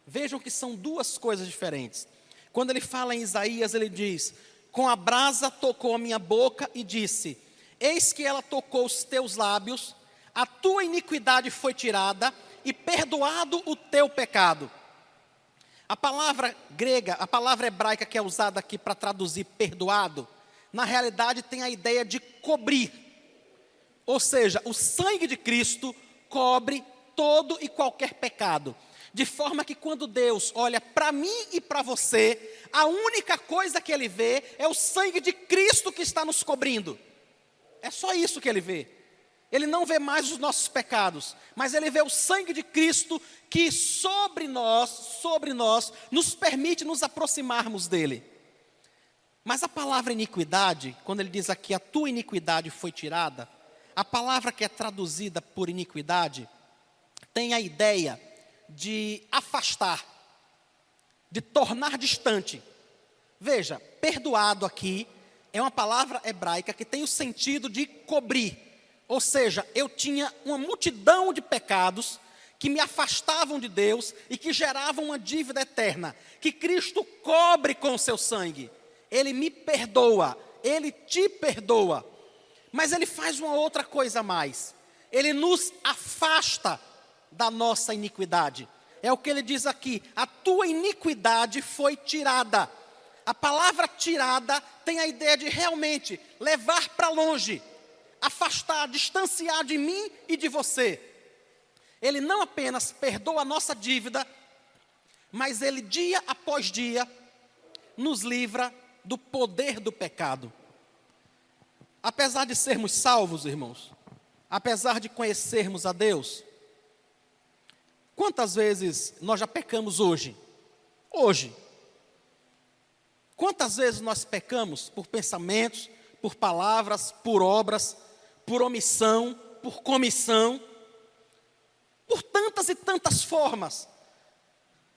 Vejam que são duas coisas diferentes. Quando Ele fala em Isaías, Ele diz: com a brasa tocou a minha boca e disse: eis que ela tocou os teus lábios, a tua iniquidade foi tirada e perdoado o teu pecado. A palavra grega, a palavra hebraica que é usada aqui para traduzir perdoado, na realidade tem a ideia de cobrir. Ou seja, o sangue de Cristo cobre todo e qualquer pecado. De forma que quando Deus olha para mim e para você, a única coisa que Ele vê é o sangue de Cristo que está nos cobrindo. É só isso que Ele vê. Ele não vê mais os nossos pecados, mas Ele vê o sangue de Cristo que sobre nós, nos permite nos aproximarmos dEle. Mas a palavra iniquidade, quando Ele diz aqui, a tua iniquidade foi tirada, a palavra que é traduzida por iniquidade, tem a ideia de afastar, de tornar distante. Veja, perdoado aqui é uma palavra hebraica que tem o sentido de cobrir. Ou seja, eu tinha uma multidão de pecados que me afastavam de Deus e que geravam uma dívida eterna, que Cristo cobre com o seu sangue. Ele me perdoa, Ele te perdoa. Mas Ele faz uma outra coisa a mais. Ele nos afasta da nossa iniquidade. É o que Ele diz aqui: a tua iniquidade foi tirada. A palavra tirada tem a ideia de realmente levar para longe, afastar, distanciar de mim e de você. Ele não apenas perdoa a nossa dívida, mas Ele dia após dia nos livra do poder do pecado. Apesar de sermos salvos, irmãos, apesar de conhecermos a Deus, quantas vezes nós já pecamos hoje? Hoje. Quantas vezes nós pecamos por pensamentos, por palavras, por obras, por omissão, por comissão, por tantas e tantas formas?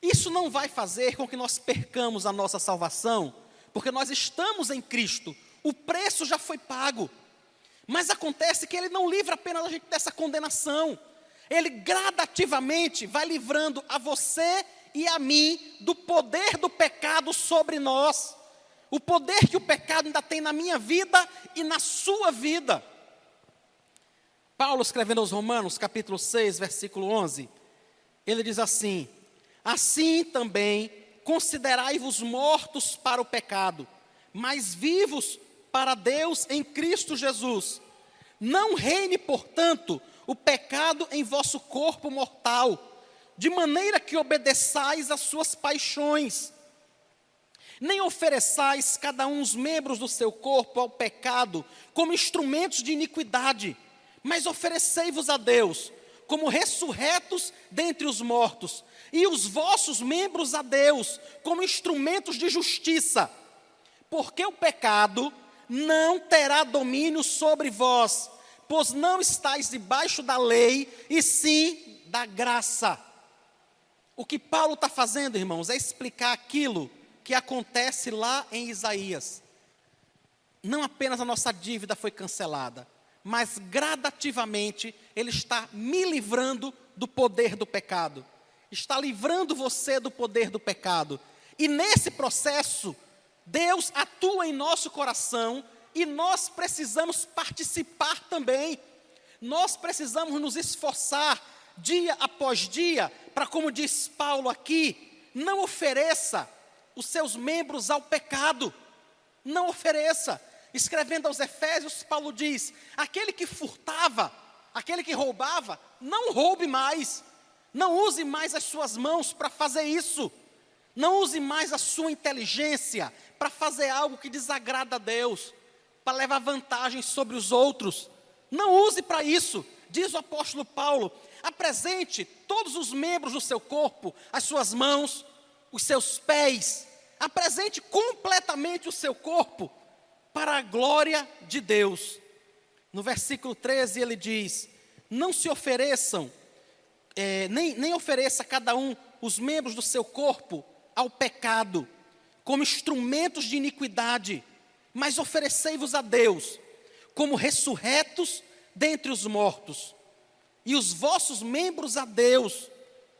Isso não vai fazer com que nós percamos a nossa salvação, porque nós estamos em Cristo, o preço já foi pago. Mas acontece que Ele não livra apenas a gente dessa condenação, Ele gradativamente vai livrando a você e a mim do poder do pecado sobre nós, o poder que o pecado ainda tem na minha vida e na sua vida. Paulo, escrevendo aos Romanos, capítulo 6, versículo 11, ele diz assim: assim também considerai-vos mortos para o pecado, mas vivos para Deus em Cristo Jesus. Não reine, portanto, o pecado em vosso corpo mortal, de maneira que obedeçais às suas paixões. Nem ofereçais cada um os membros do seu corpo ao pecado como instrumentos de iniquidade, mas oferecei-vos a Deus como ressurretos dentre os mortos, e os vossos membros a Deus como instrumentos de justiça. Porque o pecado não terá domínio sobre vós, pois não estáis debaixo da lei, e sim da graça. O que Paulo está fazendo, irmãos, é explicar aquilo que acontece lá em Isaías. Não apenas a nossa dívida foi cancelada, mas gradativamente Ele está me livrando do poder do pecado. Está livrando você do poder do pecado. E nesse processo, Deus atua em nosso coração e nós precisamos participar também. Nós precisamos nos esforçar dia após dia para, como diz Paulo aqui, não ofereça os seus membros ao pecado. Não ofereça. Escrevendo aos Efésios, Paulo diz: aquele que furtava, aquele que roubava, não roube mais. Não use mais as suas mãos para fazer isso. Não use mais a sua inteligência para fazer algo que desagrada a Deus, para levar vantagem sobre os outros. Não use para isso. Diz o apóstolo Paulo: apresente todos os membros do seu corpo, as suas mãos, os seus pés. Apresente completamente o seu corpo. para a glória de Deus. No versículo 13 ele diz: não se ofereçam, nem ofereça cada um os membros do seu corpo ao pecado, como instrumentos de iniquidade, mas oferecei-vos a Deus, como ressurretos dentre os mortos, e os vossos membros a Deus,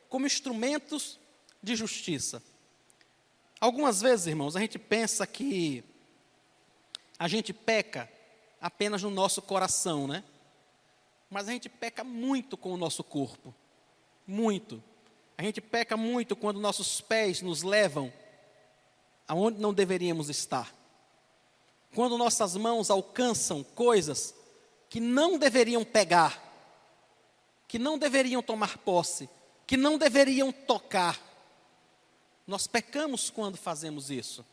como instrumentos de justiça. Algumas vezes, irmãos, a gente pensa que a gente peca apenas no nosso coração, né? Mas a gente peca muito com o nosso corpo, muito. A gente peca muito quando nossos pés nos levam aonde não deveríamos estar. Quando nossas mãos alcançam coisas que não deveriam pegar, que não deveriam tomar posse, que não deveriam tocar. Nós pecamos quando fazemos isso.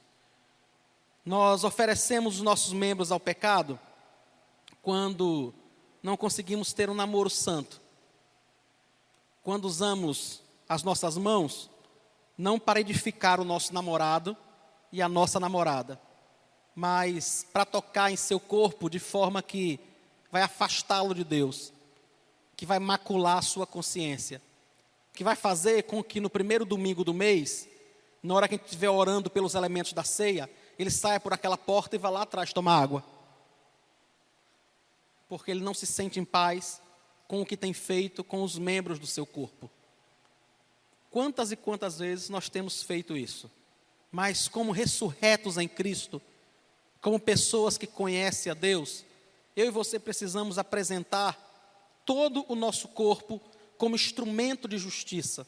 Nós oferecemos os nossos membros ao pecado quando não conseguimos ter um namoro santo. Quando usamos as nossas mãos, não para edificar o nosso namorado e a nossa namorada, mas para tocar em seu corpo de forma que vai afastá-lo de Deus, que vai macular a sua consciência, que vai fazer com que no primeiro domingo do mês, na hora que a gente estiver orando pelos elementos da ceia, ele saia por aquela porta e vá lá atrás tomar água. Porque ele não se sente em paz com o que tem feito com os membros do seu corpo. Quantas e quantas vezes nós temos feito isso? Mas como ressurretos em Cristo, como pessoas que conhecem a Deus, eu e você precisamos apresentar todo o nosso corpo como instrumento de justiça.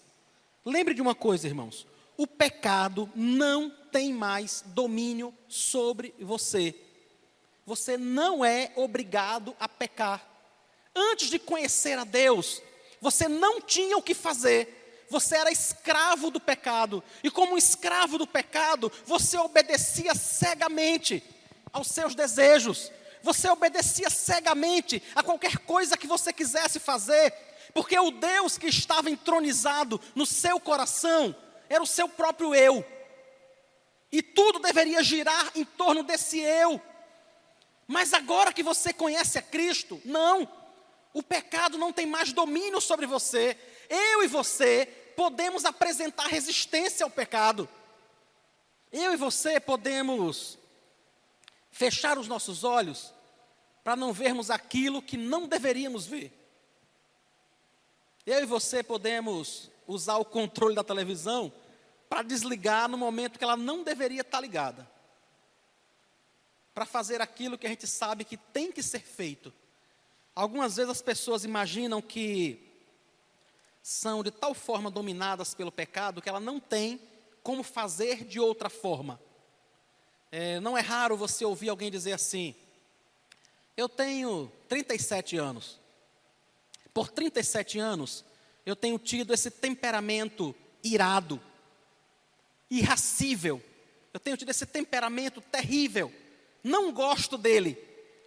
Lembre de uma coisa, irmãos: o pecado não tem mais domínio sobre você. Você não é obrigado a pecar. Antes de conhecer a Deus, você não tinha o que fazer. Você era escravo do pecado. E como escravo do pecado, você obedecia cegamente aos seus desejos. Você obedecia cegamente a qualquer coisa que você quisesse fazer. Porque o Deus que estava entronizado no seu coração era o seu próprio eu. E tudo deveria girar em torno desse eu. Mas agora que você conhece a Cristo, não. O pecado não tem mais domínio sobre você. Eu e você podemos apresentar resistência ao pecado. Eu e você podemos fechar os nossos olhos para não vermos aquilo que não deveríamos ver. Eu e você podemos usar o controle da televisão para desligar no momento que ela não deveria estar ligada. Para fazer aquilo que a gente sabe que tem que ser feito. Algumas vezes as pessoas imaginam que são de tal forma dominadas pelo pecado que ela não tem como fazer de outra forma. Não é raro você ouvir alguém dizer assim: eu tenho 37 anos. Por 37 anos, eu tenho tido esse temperamento irado, irascível. Eu tenho tido esse temperamento terrível. Não gosto dele,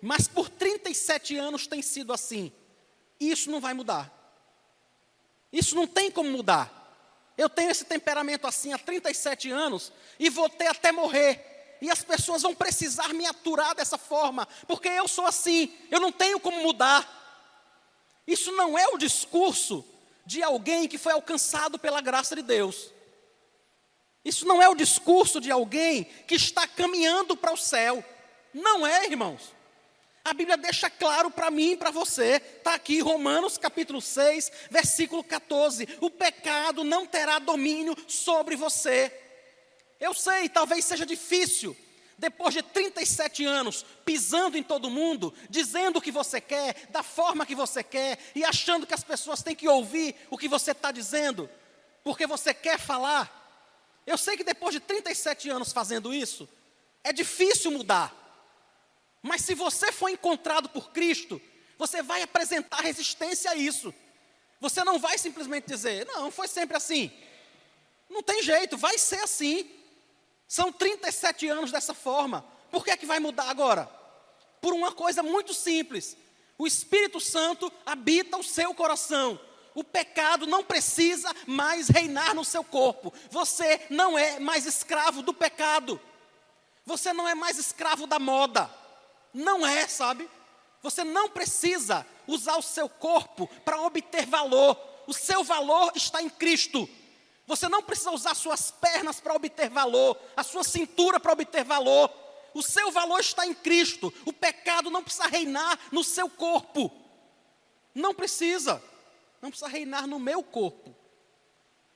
mas por 37 anos tem sido assim. Isso não vai mudar. Isso não tem como mudar. Eu tenho esse temperamento assim há 37 anos e vou ter até morrer. E as pessoas vão precisar me aturar dessa forma, porque eu sou assim, eu não tenho como mudar. Isso não é o discurso de alguém que foi alcançado pela graça de Deus. Isso não é o discurso de alguém que está caminhando para o céu. Não é, irmãos. A Bíblia deixa claro para mim e para você. Está aqui, Romanos capítulo 6, versículo 14. O pecado não terá domínio sobre você. Eu sei, talvez seja difícil, depois de 37 anos, pisando em todo mundo, dizendo o que você quer, da forma que você quer, e achando que as pessoas têm que ouvir o que você está dizendo, porque você quer falar. Eu sei que depois de 37 anos fazendo isso, é difícil mudar. Mas se você for encontrado por Cristo, você vai apresentar resistência a isso. Você não vai simplesmente dizer: não, foi sempre assim. Não tem jeito, vai ser assim. São 37 anos dessa forma. Por que é que vai mudar agora? Por uma coisa muito simples. O Espírito Santo habita o seu coração. O pecado não precisa mais reinar no seu corpo. Você não é mais escravo do pecado. Você não é mais escravo da moda. Não é, sabe? Você não precisa usar o seu corpo para obter valor. O seu valor está em Cristo. Você não precisa usar suas pernas para obter valor, a sua cintura para obter valor. O seu valor está em Cristo. O pecado não precisa reinar no seu corpo. Não precisa. Não precisa reinar no meu corpo.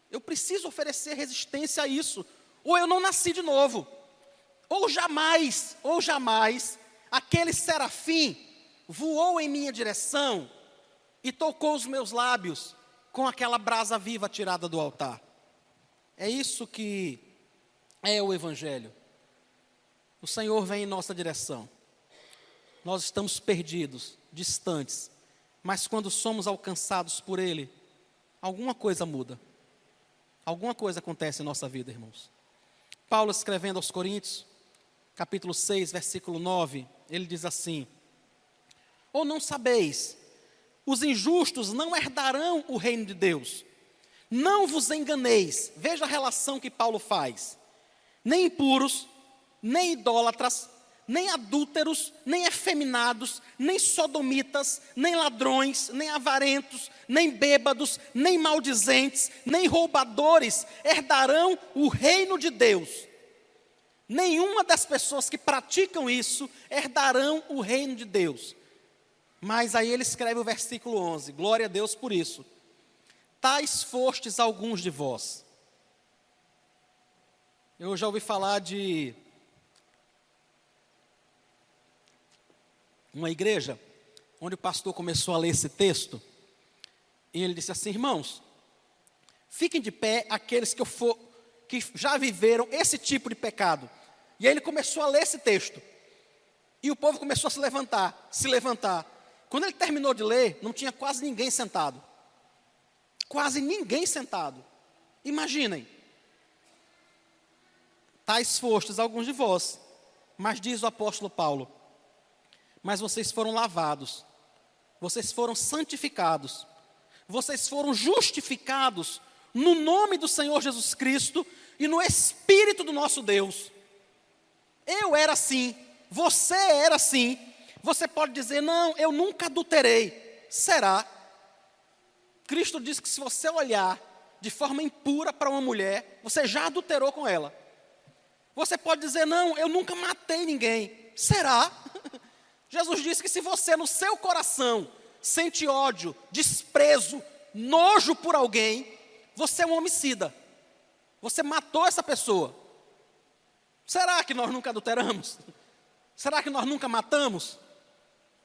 Eu preciso oferecer resistência a isso. Ou eu não nasci de novo. Ou jamais, aquele serafim voou em minha direção e tocou os meus lábios com aquela brasa viva tirada do altar. É isso que é o Evangelho. O Senhor vem em nossa direção. Nós estamos perdidos, distantes, mas quando somos alcançados por Ele, alguma coisa muda. Alguma coisa acontece em nossa vida, irmãos. Paulo, escrevendo aos Coríntios, capítulo 6, versículo 9, ele diz assim: ou não sabeis, os injustos não herdarão o reino de Deus. Não vos enganeis. Veja a relação que Paulo faz. Nem impuros, nem idólatras, nem adúlteros, nem efeminados, nem sodomitas, nem ladrões, nem avarentos, nem bêbados, nem maldizentes, nem roubadores herdarão o reino de Deus. Nenhuma das pessoas que praticam isso herdarão o reino de Deus. Mas aí ele escreve o versículo 11, glória a Deus por isso. Tais fostes alguns de vós. Eu já ouvi falar de uma igreja, onde o pastor começou a ler esse texto, e ele disse assim: irmãos, fiquem de pé aqueles que já viveram esse tipo de pecado. E aí ele começou a ler esse texto, e o povo começou a se levantar. Quando ele terminou de ler, não tinha quase ninguém sentado. Quase ninguém sentado. Imaginem. Tais fostes alguns de vós, mas diz o apóstolo Paulo: mas vocês foram lavados, vocês foram santificados, vocês foram justificados no nome do Senhor Jesus Cristo e no Espírito do nosso Deus. Eu era assim, você era assim. Você pode dizer: não, eu nunca adulterei. Será? Cristo diz que se você olhar de forma impura para uma mulher, você já adulterou com ela. Você pode dizer: não, eu nunca matei ninguém. Será? Jesus disse que se você no seu coração sente ódio, desprezo, nojo por alguém, você é um homicida. Você matou essa pessoa. Será que nós nunca adulteramos? Será que nós nunca matamos?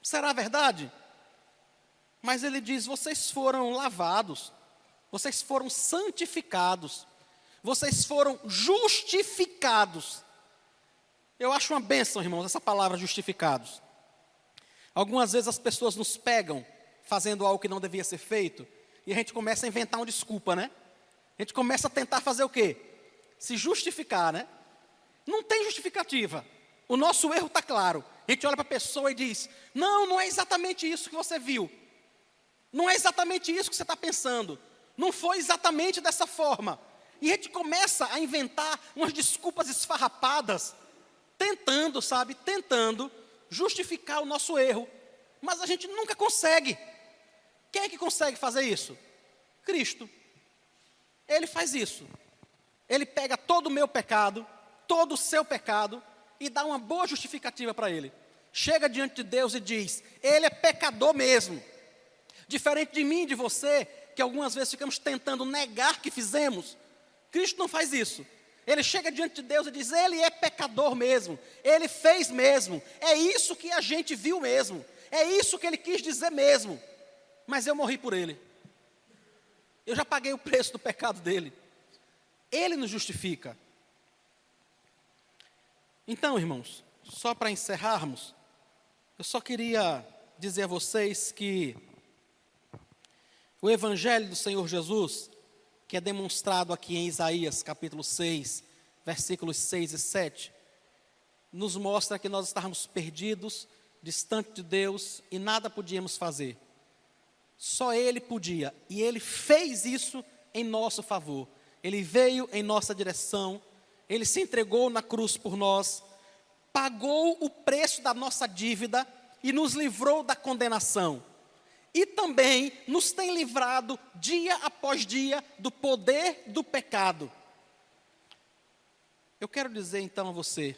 Será verdade? Mas ele diz: vocês foram lavados, vocês foram santificados, vocês foram justificados. Eu acho uma bênção, irmãos, essa palavra justificados. Algumas vezes as pessoas nos pegam fazendo algo que não devia ser feito, e a gente começa a inventar uma desculpa, né? A gente começa a tentar fazer o quê? Se justificar, né? Não tem justificativa. O nosso erro está claro. A gente olha para a pessoa e diz: não, não é exatamente isso que você viu. Não é exatamente isso que você está pensando. Não foi exatamente dessa forma. E a gente começa a inventar umas desculpas esfarrapadas, tentando justificar o nosso erro. Mas a gente nunca consegue. Quem é que consegue fazer isso? Cristo. Ele faz isso. Ele pega todo o meu pecado, todo o seu pecado, e dá uma boa justificativa para ele. Chega diante de Deus e diz: ele é pecador mesmo. Diferente de mim e de você, que algumas vezes ficamos tentando negar que fizemos, Cristo não faz isso. Ele chega diante de Deus e diz: ele é pecador mesmo, ele fez mesmo, é isso que a gente viu mesmo, é isso que ele quis dizer mesmo, mas eu morri por ele. Eu já paguei o preço do pecado dele. Ele nos justifica. Então, irmãos, só para encerrarmos, eu só queria dizer a vocês que o Evangelho do Senhor Jesus, que é demonstrado aqui em Isaías capítulo 6, versículos 6 e 7, nos mostra que nós estávamos perdidos, distante de Deus e nada podíamos fazer. Só Ele podia, e Ele fez isso em nosso favor. Ele veio em nossa direção, Ele se entregou na cruz por nós, pagou o preço da nossa dívida e nos livrou da condenação. E também nos tem livrado dia após dia do poder do pecado. Eu quero dizer então a você,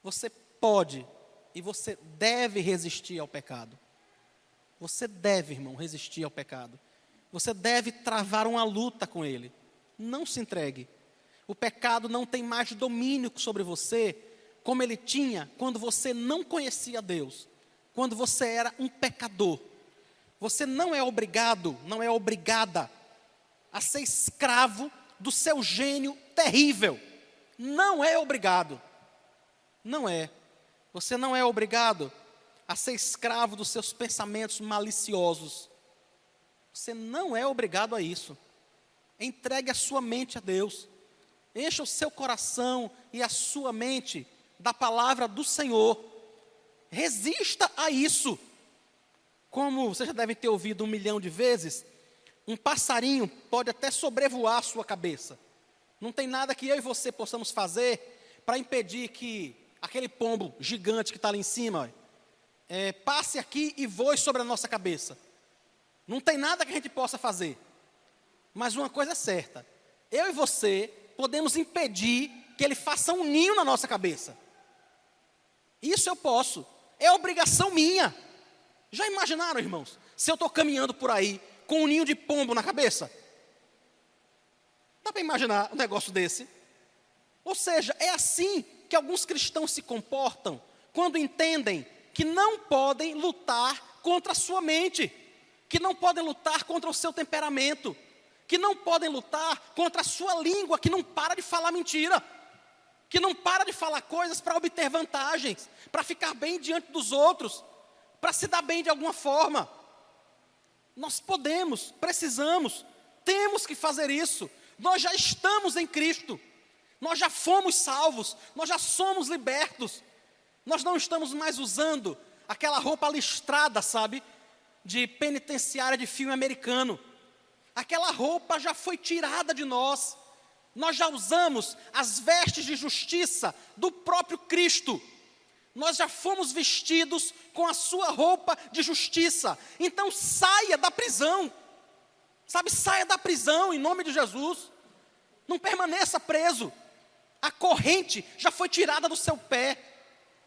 você pode e você deve resistir ao pecado. Você deve, irmão, resistir ao pecado. Você deve travar uma luta com ele. Não se entregue. O pecado não tem mais domínio sobre você, como ele tinha quando você não conhecia Deus, quando você era um pecador. Você não é obrigado, não é obrigada a ser escravo do seu gênio terrível. Não é obrigado. Não é. Você não é obrigado a ser escravo dos seus pensamentos maliciosos. Você não é obrigado a isso. Entregue a sua mente a Deus. Encha o seu coração e a sua mente da palavra do Senhor. Resista a isso. Como você já deve ter ouvido 1 milhão de vezes, um passarinho pode até sobrevoar a sua cabeça. Não tem nada que eu e você possamos fazer para impedir que aquele pombo gigante que está ali em cima passe aqui e voe sobre a nossa cabeça. Não tem nada que a gente possa fazer. Mas uma coisa é certa, eu e você podemos impedir que ele faça um ninho na nossa cabeça. Isso eu posso, é obrigação minha. Já imaginaram, irmãos, se eu estou caminhando por aí com um ninho de pombo na cabeça? Dá para imaginar um negócio desse? Ou seja, é assim que alguns cristãos se comportam quando entendem que não podem lutar contra a sua mente, que não podem lutar contra o seu temperamento, que não podem lutar contra a sua língua, que não para de falar mentira, que não para de falar coisas para obter vantagens, para ficar bem diante dos outros, para se dar bem de alguma forma. Nós podemos, precisamos, temos que fazer isso. Nós já estamos em Cristo, nós já fomos salvos, nós já somos libertos. Nós não estamos mais usando aquela roupa listrada, sabe, de penitenciária de filme americano. Aquela roupa já foi tirada de nós. Nós já usamos as vestes de justiça do próprio Cristo. Nós já fomos vestidos com a sua roupa de justiça. Então saia da prisão. Sabe, saia da prisão em nome de Jesus. Não permaneça preso. A corrente já foi tirada do seu pé.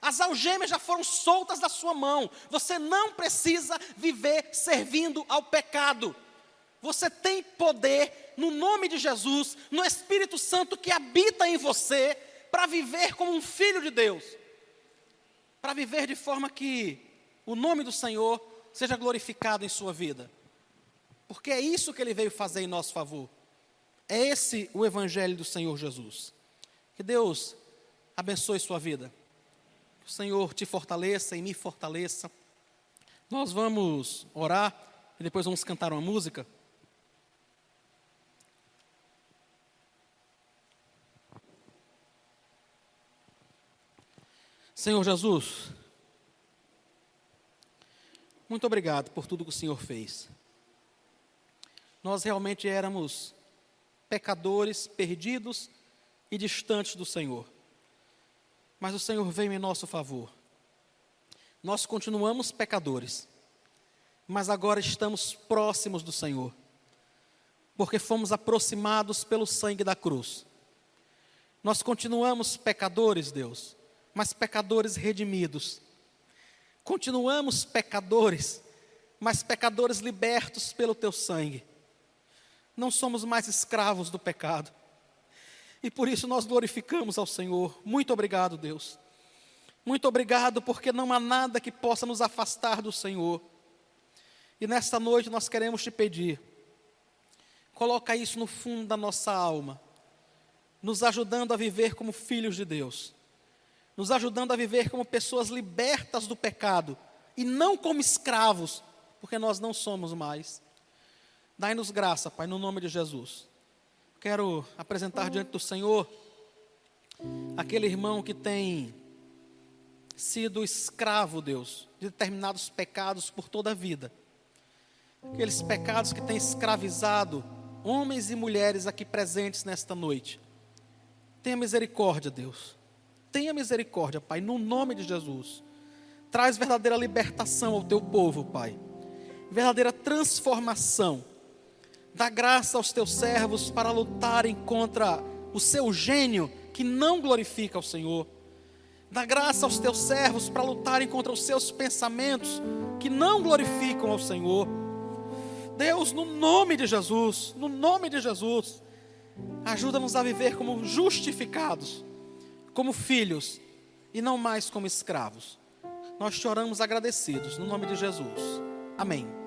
As algemas já foram soltas da sua mão. Você não precisa viver servindo ao pecado. Você tem poder no nome de Jesus, no Espírito Santo que habita em você, para viver como um filho de Deus. Para viver de forma que o nome do Senhor seja glorificado em sua vida. Porque é isso que Ele veio fazer em nosso favor. É esse o Evangelho do Senhor Jesus. Que Deus abençoe sua vida. Que o Senhor te fortaleça e me fortaleça. Nós vamos orar e depois vamos cantar uma música. Senhor Jesus, muito obrigado por tudo que o Senhor fez. Nós realmente éramos pecadores, perdidos e distantes do Senhor. Mas o Senhor veio em nosso favor. Nós continuamos pecadores, mas agora estamos próximos do Senhor, porque fomos aproximados pelo sangue da cruz. Nós continuamos pecadores, Deus, mas pecadores redimidos. Continuamos pecadores, mas pecadores libertos pelo teu sangue. Não somos mais escravos do pecado. E por isso nós glorificamos ao Senhor. Muito obrigado, Deus. Muito obrigado, porque não há nada que possa nos afastar do Senhor. E nesta noite nós queremos te pedir, coloca isso no fundo da nossa alma, nos ajudando a viver como filhos de Deus, nos ajudando a viver como pessoas libertas do pecado, e não como escravos, porque nós não somos mais. Dai-nos graça, Pai, no nome de Jesus. Quero apresentar diante do Senhor aquele irmão que tem sido escravo, Deus, de determinados pecados por toda a vida. Aqueles pecados que têm escravizado homens e mulheres aqui presentes nesta noite. Tenha misericórdia, Deus. Tenha misericórdia, Pai, no nome de Jesus. Traz verdadeira libertação ao teu povo, Pai. Verdadeira transformação. Dá graça aos teus servos para lutarem contra o seu gênio que não glorifica ao Senhor. Dá graça aos teus servos para lutarem contra os seus pensamentos que não glorificam ao Senhor. Deus, no nome de Jesus, ajuda-nos a viver como justificados, como filhos e não mais como escravos. Nós te oramos agradecidos, no nome de Jesus. Amém.